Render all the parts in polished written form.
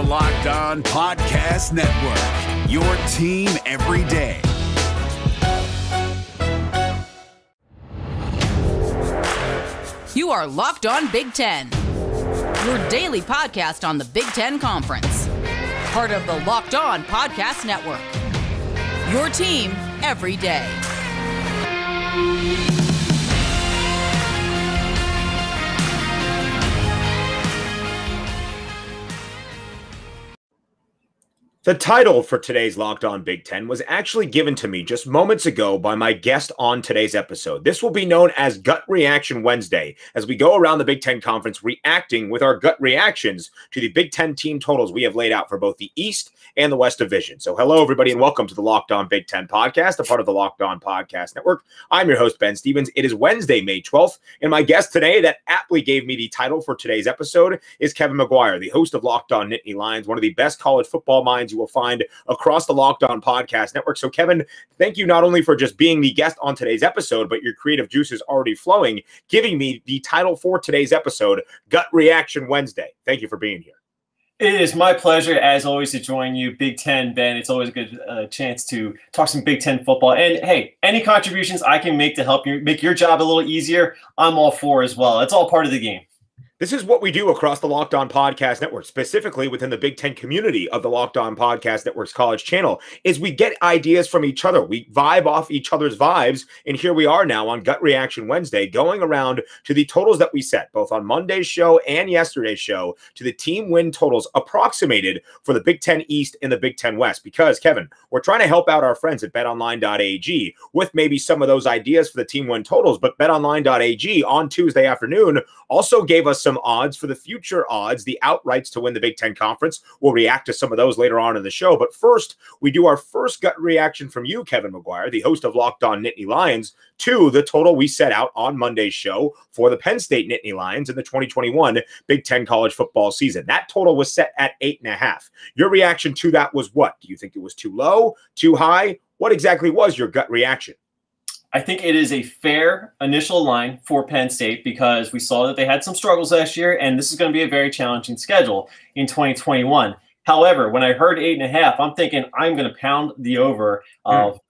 Locked On Podcast Network, your team every day. You are Locked On Big Ten, your daily podcast on the Big Ten Conference. Part of the Locked On Podcast Network, your team every day. The title for today's Locked On Big Ten was actually given to me just moments ago by my guest on today's episode. This will be known as Gut Reaction Wednesday, as we go around the Big Ten Conference reacting with our gut reactions to the Big Ten team totals we have laid out for both the East and the West Division. So hello, everybody, and welcome to the Locked On Big Ten podcast, a part of the Locked On Podcast Network. I'm your host, Ben Stevens. It is Wednesday, May 12th, and my guest today that aptly gave me the title for today's episode is Kevin McGuire, the host of Locked On Nittany Lions, one of the best college football minds you will find across the Locked On Podcast Network. So, Kevin, thank you not only for just being the guest on today's episode, but your creative juice is already flowing, giving me the title for today's episode, Gut Reaction Wednesday. Thank you for being here. It is my pleasure, as always, to join you, Big Ten, Ben. It's always a good chance to talk some Big Ten football. And, hey, any contributions I can make to help you make your job a little easier, I'm all for as well. It's all part of the game. This is what we do across the Locked On Podcast Network, specifically within the Big Ten community of the Locked On Podcast Network's college channel, is we get ideas from each other. We vibe off each other's vibes, and here we are now on Gut Reaction Wednesday, going around to the totals that we set, both on Monday's show and yesterday's show, to the team win totals approximated for the Big Ten East and the Big Ten West. Because, Kevin, we're trying to help out our friends at BetOnline.ag with maybe some of those ideas for the team win totals, but BetOnline.ag on Tuesday afternoon also gave us some odds for the future odds, the outrights to win the Big Ten Conference. We'll react to some of those later on in the show. But first, we do our first gut reaction from you, Kevin McGuire, the host of Locked On Nittany Lions, to the total we set out on Monday's show for the Penn State Nittany Lions in the 2021 Big Ten college football season. That total was set at 8.5. Your reaction to that was what? Do you think it was too low, too high? What exactly was your gut reaction? I think it is a fair initial line for Penn State because we saw that they had some struggles last year, and this is going to be a very challenging schedule in 2021. However, when I heard 8.5, I'm thinking I'm going to pound the over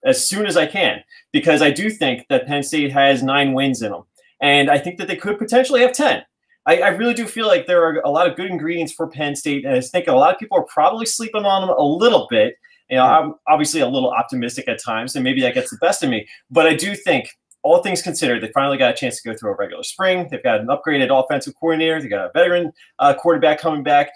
as soon as I can because I do think that Penn State has 9 wins in them, and I think that they could potentially have 10. I really do feel like there are a lot of good ingredients for Penn State, and I think a lot of people are probably sleeping on them a little bit. You know, I'm obviously a little optimistic at times, and maybe that gets the best of me. But I do think, all things considered, they finally got a chance to go through a regular spring. They've got an upgraded offensive coordinator. They got a veteran quarterback coming back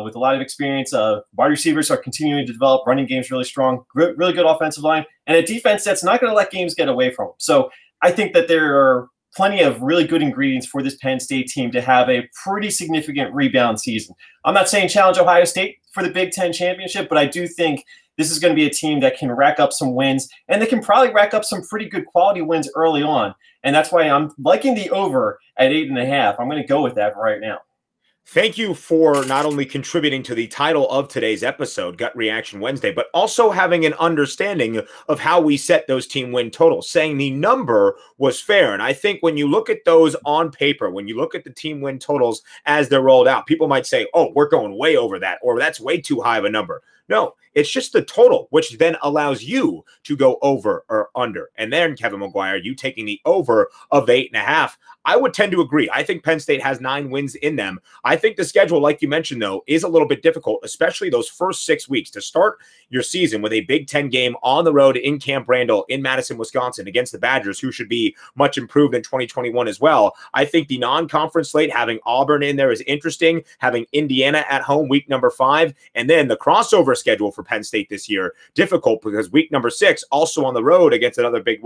with a lot of experience. Wide receivers are continuing to develop. Running game's really strong. Really good offensive line. And a defense that's not going to let games get away from them. So I think that there are plenty of really good ingredients for this Penn State team to have a pretty significant rebound season. I'm not saying challenge Ohio State for the Big Ten championship, but I do think this is going to be a team that can rack up some wins, and they can probably rack up some pretty good quality wins early on. And that's why I'm liking the over at 8.5. I'm going to go with that right now. Thank you for not only contributing to the title of today's episode, Gut Reaction Wednesday, but also having an understanding of how we set those team win totals, saying the number was fair. And I think when you look at those on paper, when you look at the team win totals as they're rolled out, people might say, oh, we're going way over that, or that's way too high of a number. No, it's just the total, which then allows you to go over or under. And then, Kevin McGuire, you taking the over of 8.5. I would tend to agree. I think Penn State has 9 wins in them. I think the schedule, like you mentioned, though, is a little bit difficult, especially those first 6 weeks to start your season with a Big Ten game on the road in Camp Randall in Madison, Wisconsin against the Badgers, who should be much improved in 2021 as well. I think the non-conference slate, having Auburn in there is interesting, having Indiana at home week number 5, and then the crossover schedule for Penn State this year, difficult because week number 6, also on the road against another Big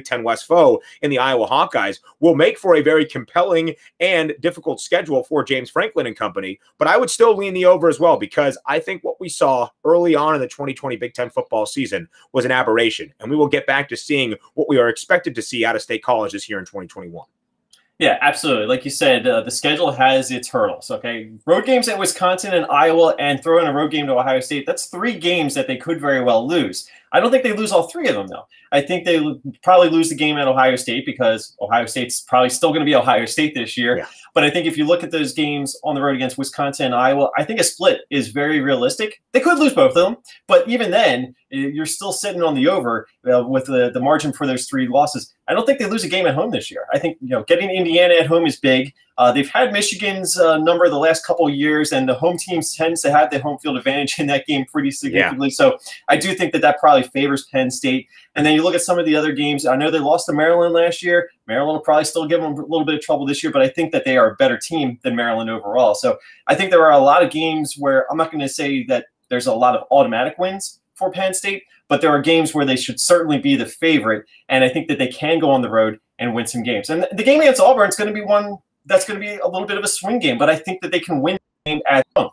Ten West foe in the Iowa Hawkeyes, will make for a very compelling and difficult schedule for James Franklin and company. But I would still lean the over as well because I think what we saw early on in the 2020 Big Ten football season was an aberration, and we will get back to seeing what we are expected to see out of state colleges here in 2021. Yeah, absolutely. Like you said, the schedule has its hurdles, okay? Road games at Wisconsin and Iowa and throw in a road game to Ohio State, that's 3 games that they could very well lose. I don't think they lose all three of them, though. I think they probably lose the game at Ohio State because Ohio State's probably still going to be Ohio State this year. Yeah. But I think if you look at those games on the road against Wisconsin and Iowa, I think a split is very realistic. They could lose both of them, but even then, you're still sitting on the over with the margin for those three losses. I don't think they lose a game at home this year. I think getting Indiana at home is big. They've had Michigan's number the last couple of years, and the home teams tends to have the home field advantage in that game pretty significantly. Yeah. So I do think that probably favors Penn State. And then you look at some of the other games. I know they lost to Maryland last year. Maryland will probably still give them a little bit of trouble this year, but I think that they are a better team than Maryland overall. So I think there are a lot of games where I'm not going to say that there's a lot of automatic wins for Penn State, but there are games where they should certainly be the favorite, and I think that they can go on the road and win some games. And the game against Auburn is going to be one that's going to be a little bit of a swing game, but I think that they can win the game at home.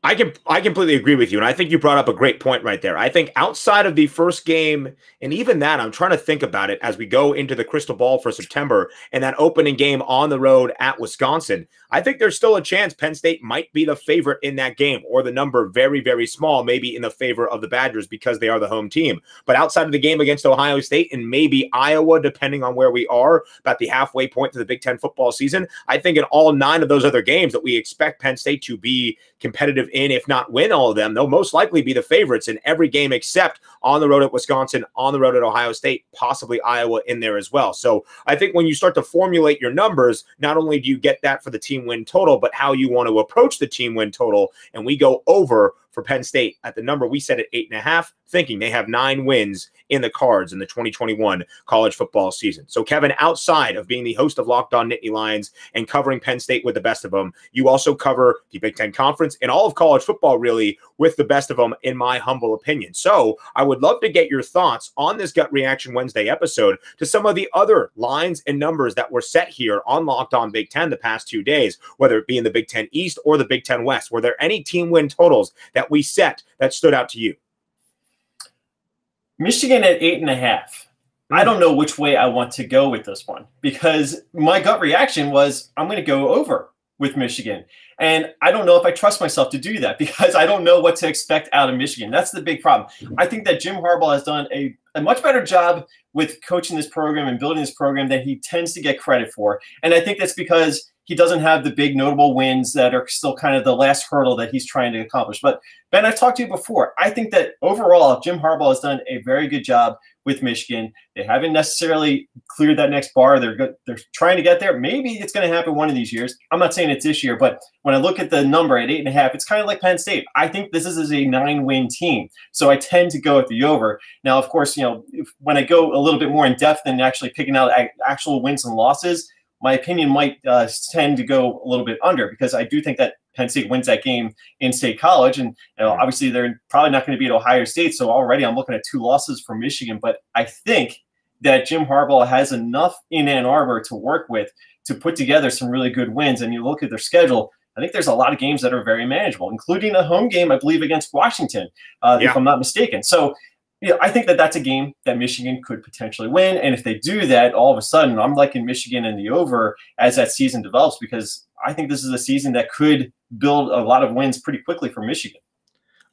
I completely agree with you, and I think you brought up a great point right there. I think outside of the first game, and even that, I'm trying to think about it as we go into the crystal ball for September and that opening game on the road at Wisconsin, I think there's still a chance Penn State might be the favorite in that game, or the number very, very small, maybe in the favor of the Badgers because they are the home team. But outside of the game against Ohio State and maybe Iowa, depending on where we are, about the halfway point to the Big Ten football season, I think in all 9 of those other games that we expect Penn State to be competitive in, if not win all of them, they'll most likely be the favorites in every game except on the road at Wisconsin, on the road at Ohio State, possibly Iowa in there as well. So I think when you start to formulate your numbers, not only do you get that for the team win total, but how you want to approach the team win total. And we go over for Penn State at the number we set at 8.5, thinking they have 9 wins in the cards in the 2021 college football season. So, Kevin, outside of being the host of Locked On Nittany Lions and covering Penn State with the best of them, you also cover the Big Ten Conference and all of college football, really, with the best of them, in my humble opinion. So I would love to get your thoughts on this Gut Reaction Wednesday episode to some of the other lines and numbers that were set here on Locked On Big Ten the past 2 days, whether it be in the Big Ten East or the Big Ten West. Were there any team win totals that we set that stood out to you? Michigan at 8.5. I don't know which way I want to go with this one because my gut reaction was I'm going to go over with Michigan. And I don't know if I trust myself to do that because I don't know what to expect out of Michigan. That's the big problem. I think that Jim Harbaugh has done a much better job with coaching this program and building this program than he tends to get credit for. And I think that's because he doesn't have the big notable wins that are still kind of the last hurdle that he's trying to accomplish. But Ben, I've talked to you before. I think that overall, Jim Harbaugh has done a very good job with Michigan. They haven't necessarily cleared that next bar. They're trying to get there. Maybe it's going to happen one of these years. I'm not saying it's this year, but when I look at the number at 8.5, it's kind of like Penn State. I think this is a 9-win team. So I tend to go at the over. Now, of course, when I go a little bit more in depth and actually picking out actual wins and losses, my opinion might tend to go a little bit under because I do think that Penn State wins that game in State College. And obviously they're probably not going to beat Ohio State. So already I'm looking at 2 losses for Michigan. But I think that Jim Harbaugh has enough in Ann Arbor to work with to put together some really good wins. And you look at their schedule, I think there's a lot of games that are very manageable, including a home game, I believe, against Washington, if I'm not mistaken. So I think that that's a game that Michigan could potentially win. And if they do that, all of a sudden, I'm liking Michigan in the over as that season develops because I think this is a season that could build a lot of wins pretty quickly for Michigan.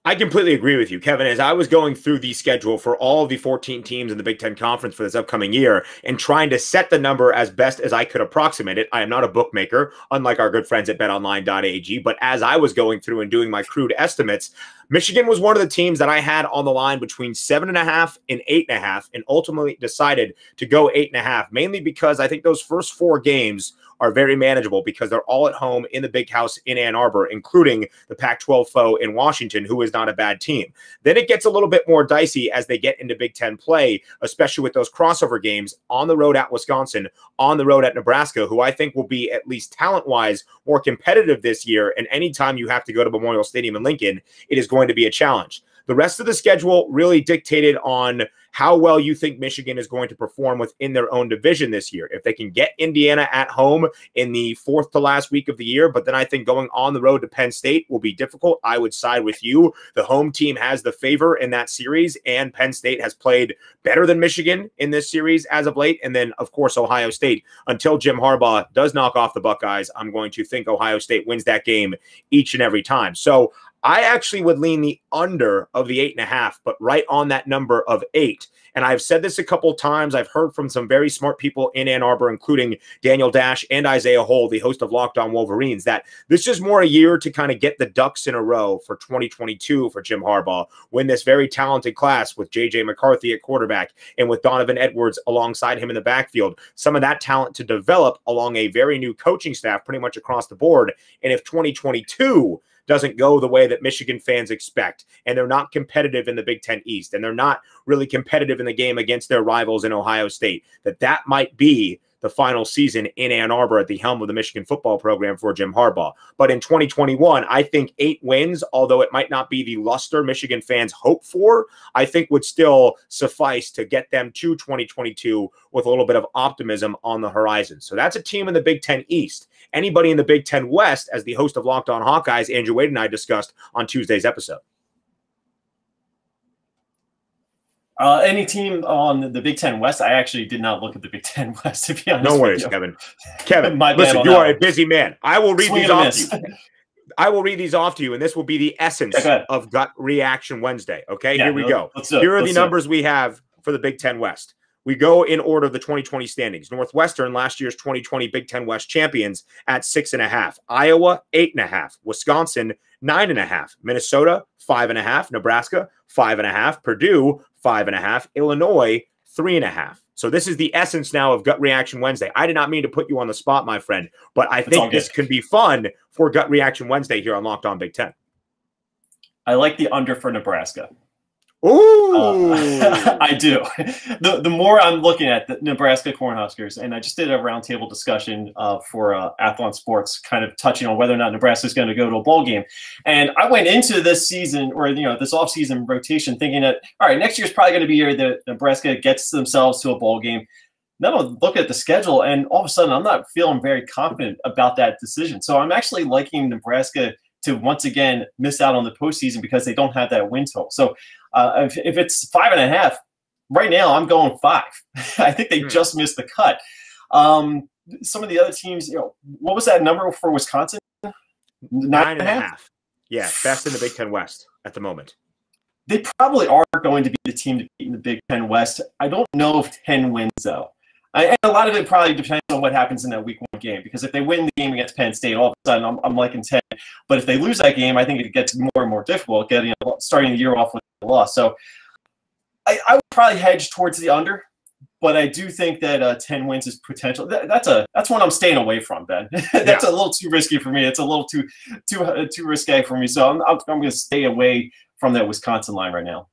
I completely agree with you, Kevin. As I was going through the schedule for all of the 14 teams in the Big Ten Conference for this upcoming year and trying to set the number as best as I could approximate it, I am not a bookmaker, unlike our good friends at betonline.ag, but as I was going through and doing my crude estimates, Michigan was one of the teams that I had on the line between 7.5 and 8.5 and ultimately decided to go 8.5, mainly because I think those first 4 games are very manageable because they're all at home in the Big House in Ann Arbor, including the Pac-12 foe in Washington, who is not a bad team. Then it gets a little bit more dicey as they get into Big Ten play, especially with those crossover games on the road at Wisconsin, on the road at Nebraska, who I think will be, at least talent-wise, more competitive this year. And anytime you have to go to Memorial Stadium in Lincoln, it is going to be a challenge. The rest of the schedule really dictated on how well you think Michigan is going to perform within their own division this year. If they can get Indiana at home in the 4th to last week of the year, but then I think going on the road to Penn State will be difficult. I would side with you. The home team has the favor in that series, and Penn State has played better than Michigan in this series as of late. And then, of course, Ohio State. Until Jim Harbaugh does knock off the Buckeyes, I'm going to think Ohio State wins that game each and every time. So I actually would lean the under of the 8.5, but right on that number of 8. And I've said this a couple of times. I've heard from some very smart people in Ann Arbor, including Daniel Dash and Isaiah Hole, the host of Locked On Wolverines, that this is more a year to kind of get the ducks in a row for 2022 for Jim Harbaugh, win this very talented class with J.J. McCarthy at quarterback and with Donovan Edwards alongside him in the backfield. Some of that talent to develop along a very new coaching staff pretty much across the board. And if 2022 doesn't go the way that Michigan fans expect, and they're not competitive in the Big Ten East, and they're not really competitive in the game against their rivals in Ohio State, that might be the final season in Ann Arbor at the helm of the Michigan football program for Jim Harbaugh. But in 2021, I think 8 wins, although it might not be the luster Michigan fans hope for, I think would still suffice to get them to 2022 with a little bit of optimism on the horizon. So that's a team in the Big Ten East. Anybody in the Big Ten West, as the host of Locked On Hawkeyes, Andrew Wade and I discussed on Tuesday's episode. Any team on the Big Ten West? I actually did not look at the Big Ten West, to be honest. No worries, Kevin. Kevin, listen, you are a busy man. I will read these off to you. I will read these off to you, and this will be the essence of Gut Reaction Wednesday. Okay, here we go. Here are the numbers we have for the Big Ten West. We go in order of the 2020 standings. Northwestern, last year's 2020 Big Ten West champions, at 6.5. Iowa, 8.5. Wisconsin, 9.5. Minnesota, 5.5. Nebraska, 5.5. Purdue, 5.5. Illinois, 3.5. So this is the essence now of Gut Reaction Wednesday. I did not mean to put you on the spot, my friend, but I think this can be fun for Gut Reaction Wednesday here on Locked On Big Ten. I like the under for Nebraska. Ooh, I do. The more I'm looking at the Nebraska Cornhuskers, and I just did a roundtable discussion for Athlon Sports, kind of touching on whether or not Nebraska is going to go to a bowl game. And I went into this season, or this offseason rotation, thinking that, all right, next year's probably going to be a year that Nebraska gets themselves to a bowl game. Then I'll look at the schedule, and all of a sudden, I'm not feeling very confident about that decision. So I'm actually liking Nebraska to once again miss out on the postseason because they don't have that win total. So if it's 5.5, right now I'm going 5. I think they just missed the cut. Some of the other teams, what was that number for Wisconsin? 9.5. Yeah, best in the Big Ten West at the moment. They probably are going to be the team to beat in the Big Ten West. I don't know if 10 wins though. And a lot of it probably depends on what happens in that week 1 game, because if they win the game against Penn State, all of a sudden I'm liking 10. But if they lose that game, I think it gets more and more difficult starting the year off with a loss. So I would probably hedge towards the under, but I do think that 10 wins is potential. That's one I'm staying away from, Ben. That's a little too risky for me. It's a little too risque for me. So I'm going to stay away from that Wisconsin line right now.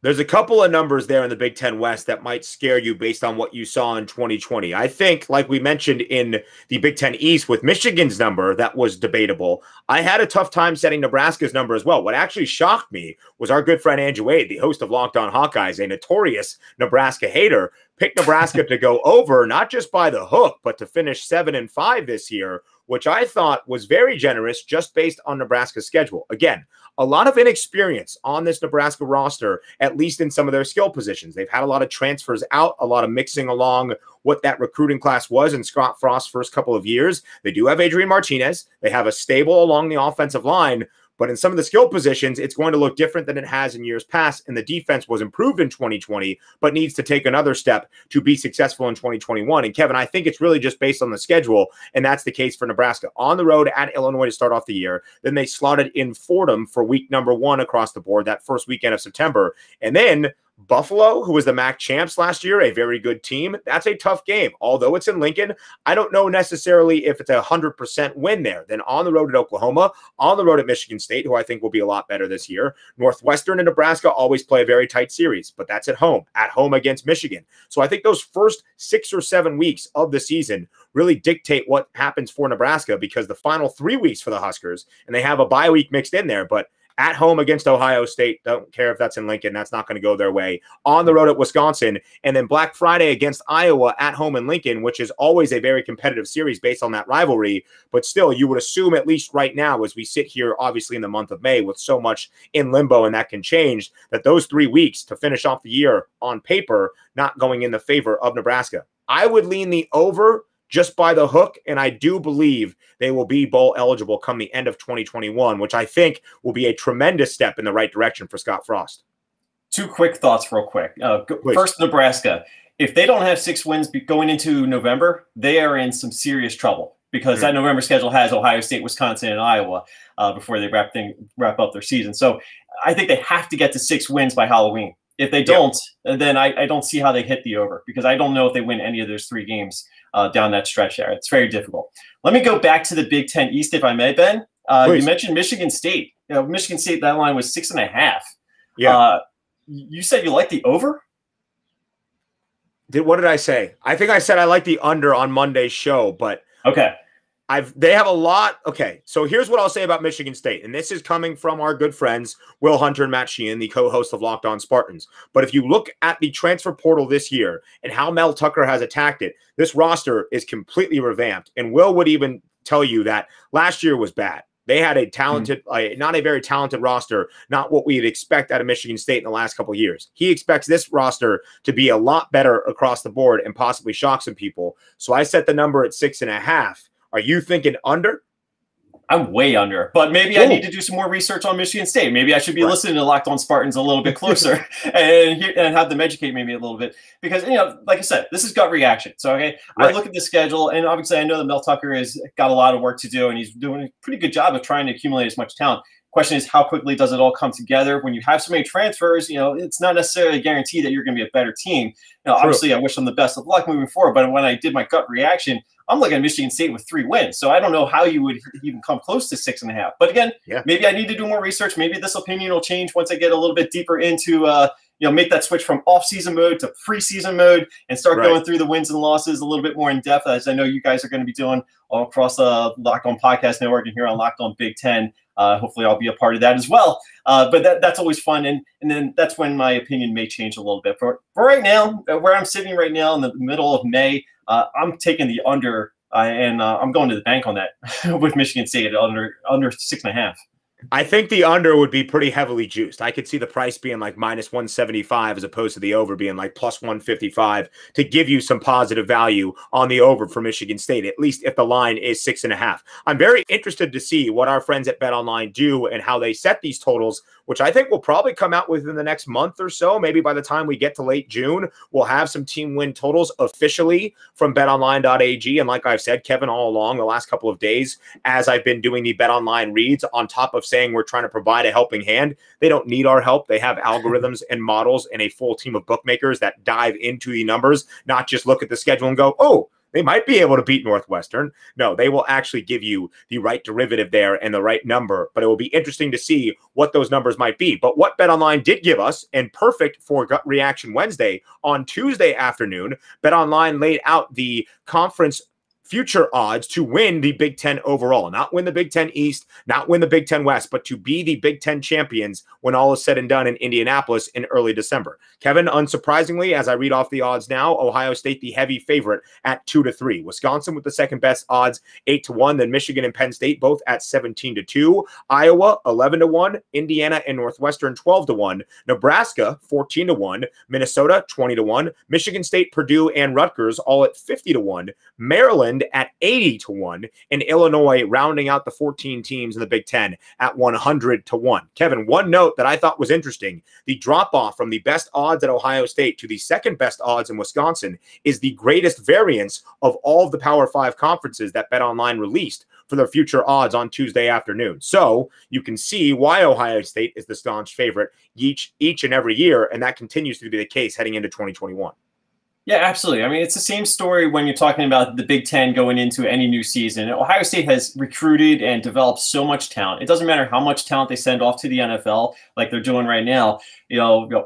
There's a couple of numbers there in the Big Ten West that might scare you based on what you saw in 2020. I think, like we mentioned in the Big Ten East with Michigan's number, that was debatable. I had a tough time setting Nebraska's number as well. What actually shocked me was our good friend Andrew Wade, the host of Locked On Hawkeyes, a notorious Nebraska hater, picked Nebraska to go over, not just by the hook, but to finish 7-5 this year, which I thought was very generous just based on Nebraska's schedule. Again, a lot of inexperience on this Nebraska roster, at least in some of their skill positions. They've had a lot of transfers out, a lot of mixing along what that recruiting class was in Scott Frost's first couple of years. They do have Adrian Martinez. They have a stable along the offensive line. But in some of the skill positions, it's going to look different than it has in years past. And the defense was improved in 2020, but needs to take another step to be successful in 2021. And Kevin, I think it's really just based on the schedule. And that's the case for Nebraska. On the road at Illinois to start off the year. Then they slotted in Fordham for week number 1 across the board, that first weekend of September. And then Buffalo, who was the MAC champs last year, a very good team. That's a tough game. Although it's in Lincoln, I don't know necessarily if it's a 100% win there. Then on the road at Oklahoma, on the road at Michigan State, who I think will be a lot better this year. Northwestern and Nebraska always play a very tight series, but that's at home against Michigan. So I think those first 6 or 7 weeks of the season really dictate what happens for Nebraska, because the final 3 weeks for the Huskers, and they have a bye week mixed in there, but at home against Ohio State, don't care if that's in Lincoln, that's not going to go their way. On the road at Wisconsin, and then Black Friday against Iowa at home in Lincoln, which is always a very competitive series based on that rivalry. But still, you would assume, at least right now, as we sit here, obviously in the month of May, with so much in limbo and that can change, that those 3 weeks to finish off the year on paper, not going in the favor of Nebraska. I would lean the over just by the hook, and I do believe they will be bowl eligible come the end of 2021, which I think will be a tremendous step in the right direction for Scott Frost. Two quick thoughts real quick. First, Nebraska. If they don't have 6 wins going into November, they are in some serious trouble because that November schedule has Ohio State, Wisconsin, and Iowa before they wrap up their season. So I think they have to get to 6 wins by Halloween. If they don't, then I don't see how they hit the over because I don't know if they win any of those 3 games down that stretch there. It's very difficult. Let me go back to the Big Ten East, if I may, Ben. You mentioned Michigan State. Michigan State, that line was 6.5. Yeah. You said you like the over? What did I say? I think I said I like the under on Monday's show, but okay. They have a lot. Okay, so here's what I'll say about Michigan State, and this is coming from our good friends Will Hunter and Matt Sheehan, the co-host of Locked On Spartans. But if you look at the transfer portal this year and how Mel Tucker has attacked it, this roster is completely revamped. And Will would even tell you that last year was bad. They had a talented, not a very talented roster, not what we'd expect out of Michigan State in the last couple of years. He expects this roster to be a lot better across the board and possibly shock some people. So I set the number at 6.5. Are you thinking under? I'm way under, but maybe I need to do some more research on Michigan State. Maybe I should be listening to Locked On Spartans a little bit closer and have them educate maybe a little bit because, like I said, this is gut reaction. So, I look at the schedule and obviously I know that Mel Tucker has got a lot of work to do and he's doing a pretty good job of trying to accumulate as much talent. Question is, how quickly does it all come together? When you have so many transfers, it's not necessarily a guarantee that you're going to be a better team. Obviously, I wish them the best of luck moving forward. But when I did my gut reaction, I'm looking at Michigan State with 3 wins. So I don't know how you would even come close to 6.5. But again, maybe I need to do more research. Maybe this opinion will change once I get a little bit deeper into make that switch from off-season mode to preseason mode and start going through the wins and losses a little bit more in depth, as I know you guys are going to be doing all across the Locked On Podcast Network and here on Locked On Big Ten. Hopefully I'll be a part of that as well. But that's always fun. And then that's when my opinion may change a little bit. For right now, where I'm sitting right now in the middle of May, I'm taking the under and I'm going to the bank on that with Michigan State at under 6.5. I think the under would be pretty heavily juiced. I could see the price being like minus 175 as opposed to the over being like plus 155 to give you some positive value on the over for Michigan State, at least if the line is 6.5. I'm very interested to see what our friends at BetOnline do and how they set these totals, which I think will probably come out within the next month or so. Maybe by the time we get to late June, we'll have some team win totals officially from betonline.ag. And like I've said, Kevin, all along the last couple of days, as I've been doing the BetOnline reads on top of saying we're trying to provide a helping hand, they don't need our help. They have algorithms and models and a full team of bookmakers that dive into the numbers, not just look at the schedule and go, oh, they might be able to beat Northwestern. No, they will actually give you the right derivative there and the right number, but it will be interesting to see what those numbers might be. But what BetOnline did give us, and perfect for Gut Reaction Wednesday, on Tuesday afternoon, BetOnline laid out the conference future odds to win the Big Ten overall, not win the Big Ten East, not win the Big Ten West, but to be the Big Ten champions when all is said and done in Indianapolis in early December. Kevin, unsurprisingly, as I read off the odds now, Ohio State the heavy favorite at 2-3. Wisconsin with the second best odds, 8-1. Then Michigan and Penn State both at 17-2. Iowa 11-1. Indiana and Northwestern 12-1. Nebraska 14-1. Minnesota 20-1. Michigan State, Purdue, and Rutgers all at 50-1. Maryland at 80-1, and Illinois rounding out the 14 teams in the Big Ten at 100-1. Kevin, one note that I thought was interesting, the drop-off from the best odds at Ohio State to the second best odds in Wisconsin is the greatest variance of all of the Power 5 conferences that BetOnline released for their future odds on Tuesday afternoon. So you can see why Ohio State is the staunch favorite each and every year, and that continues to be the case heading into 2021. Yeah, absolutely. I mean, it's the same story when you're talking about the Big Ten going into any new season. Ohio State has recruited and developed so much talent. It doesn't matter how much talent they send off to the NFL like they're doing right now.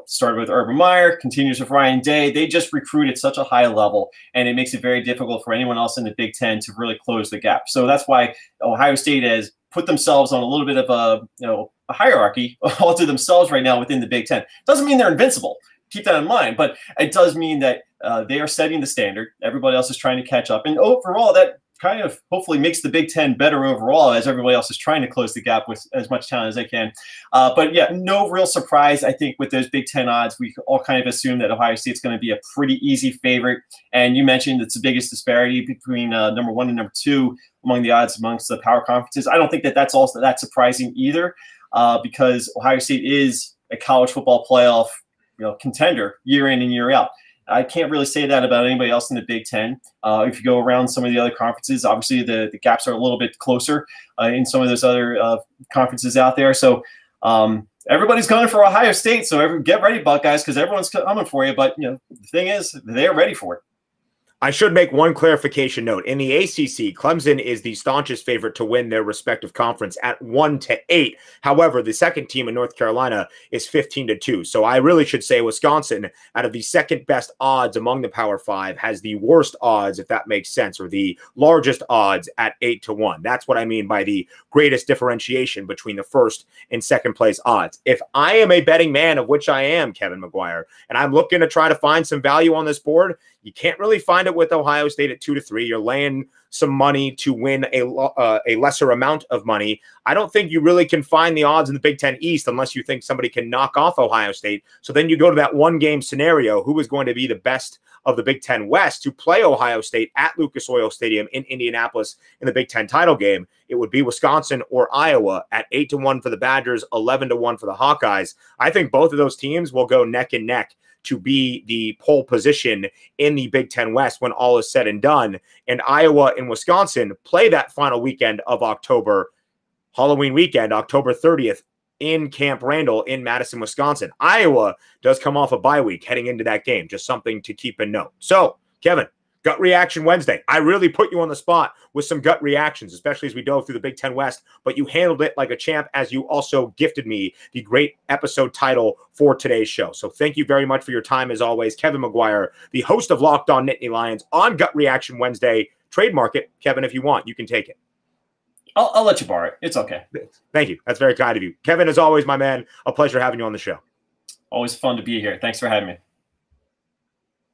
Started with Urban Meyer, continues with Ryan Day. They just recruit at such a high level, and it makes it very difficult for anyone else in the Big Ten to really close the gap. So that's why Ohio State has put themselves on a little bit of a hierarchy all to themselves right now within the Big Ten. Doesn't mean they're invincible. Keep that in mind, but it does mean that they are setting the standard. Everybody else is trying to catch up. And overall, that kind of hopefully makes the Big Ten better overall, as everybody else is trying to close the gap with as much talent as they can. But yeah, no real surprise. I think with those Big Ten odds, we all kind of assume that Ohio State's going to be a pretty easy favorite. And you mentioned it's the biggest disparity between number 1 and number 2 among the odds amongst the power conferences. I don't think that that's also that surprising either, because Ohio State is a college football playoff contender year in and year out. I can't really say that about anybody else in the Big Ten. If you go around some of the other conferences, obviously the gaps are a little bit closer in some of those other conferences out there. So everybody's going for Ohio State. So get ready, Buckeyes, because everyone's coming for you. But the thing is, they're ready for it. I should make one clarification note. In the ACC, Clemson is the staunchest favorite to win their respective conference at 1-8. However, the second team in North Carolina is 15-2. So I really should say Wisconsin, out of the second best odds among the Power Five, has the worst odds, if that makes sense, or the largest odds at 8-1. That's what I mean by the greatest differentiation between the first and second place odds. If I am a betting man, of which I am, Kevin McGuire, and I'm looking to try to find some value on this board, you can't really find it with Ohio State at 2-3. You're laying some money to win a lesser amount of money. I don't think you really can find the odds in the Big Ten East unless you think somebody can knock off Ohio State. So then you go to that one-game scenario. Who is going to be the best of the Big Ten West to play Ohio State at Lucas Oil Stadium in Indianapolis in the Big Ten title game? It would be Wisconsin or Iowa at 8-1 for the Badgers, 11-1 for the Hawkeyes. I think both of those teams will go neck and neck to be the pole position in the Big Ten West when all is said and done. And Iowa and Wisconsin play that final weekend of October, Halloween weekend, October 30th, in Camp Randall in Madison, Wisconsin. Iowa does come off a bye week heading into that game. Just something to keep in note. So, Kevin, Gut Reaction Wednesday. I really put you on the spot with some gut reactions, especially as we dove through the Big Ten West, but you handled it like a champ, as you also gifted me the great episode title for today's show. So thank you very much for your time, as always. Kevin McGuire, the host of Locked On Nittany Lions on Gut Reaction Wednesday. Trademark it, Kevin, if you want. You can take it. I'll let you borrow it. It's okay. Thank you. That's very kind of you. Kevin, as always, my man, a pleasure having you on the show. Always fun to be here. Thanks for having me.